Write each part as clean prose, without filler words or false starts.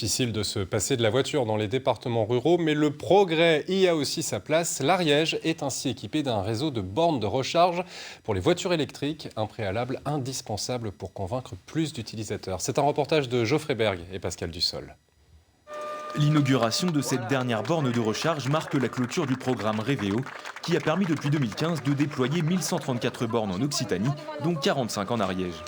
difficile de se passer de la voiture dans les départements ruraux, mais le progrès y a aussi sa place. L'Ariège est ainsi équipé d'un réseau de bornes de recharge pour les voitures électriques, un préalable indispensable pour convaincre plus d'utilisateurs. C'est un reportage de Geoffrey Berg et Pascal Dussol. L'inauguration de cette dernière borne de recharge marque la clôture du programme Reveo, qui a permis depuis 2015 de déployer 1134 bornes en Occitanie, dont 45 en Ariège.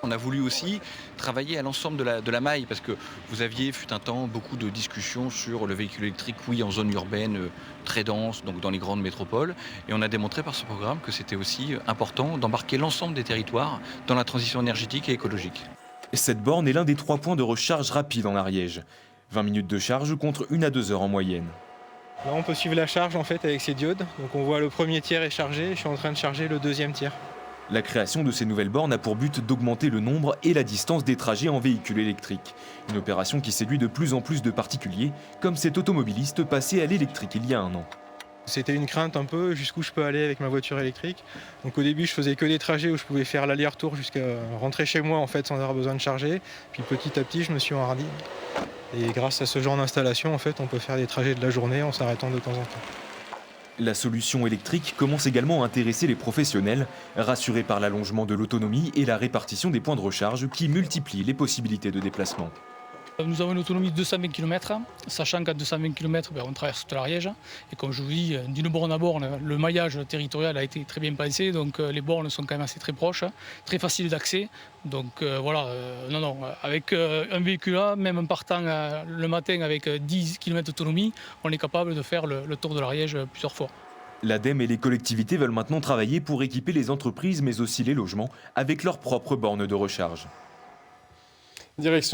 On a voulu aussi travailler à l'ensemble de la maille, parce que vous aviez, fut un temps, beaucoup de discussions sur le véhicule électrique, oui, en zone urbaine très dense, donc dans les grandes métropoles. Et on a démontré par ce programme que c'était aussi important d'embarquer l'ensemble des territoires dans la transition énergétique et écologique. Cette borne est l'un des 3 points de recharge rapide en Ariège. 20 minutes de charge contre 1 à 2 heures en moyenne. Là, on peut suivre la charge en fait avec ces diodes. Donc on voit le premier tiers est chargé, je suis en train de charger le deuxième tiers. La création de ces nouvelles bornes a pour but d'augmenter le nombre et la distance des trajets en véhicule électrique. Une opération qui séduit de plus en plus de particuliers, comme cet automobiliste passé à l'électrique il y a un an. C'était une crainte un peu jusqu'où je peux aller avec ma voiture électrique. Donc au début, je faisais que des trajets où je pouvais faire l'aller-retour jusqu'à rentrer chez moi en fait sans avoir besoin de charger. Puis petit à petit, je me suis enhardi. Et grâce à ce genre d'installation, en fait, on peut faire des trajets de la journée en s'arrêtant de temps en temps. La solution électrique commence également à intéresser les professionnels, rassurés par l'allongement de l'autonomie et la répartition des points de recharge qui multiplient les possibilités de déplacement. Nous avons une autonomie de 220 km, sachant qu'à 220 km, on traverse toute l'Ariège. Et comme je vous dis, d'une borne à borne, le maillage territorial a été très bien pensé, donc les bornes sont quand même assez très proches, très faciles d'accès. Donc voilà, avec un véhicule là, même en partant le matin avec 10 km d'autonomie, on est capable de faire le tour de l'Ariège plusieurs fois. L'ADEME et les collectivités veulent maintenant travailler pour équiper les entreprises mais aussi les logements avec leurs propres bornes de recharge. Direction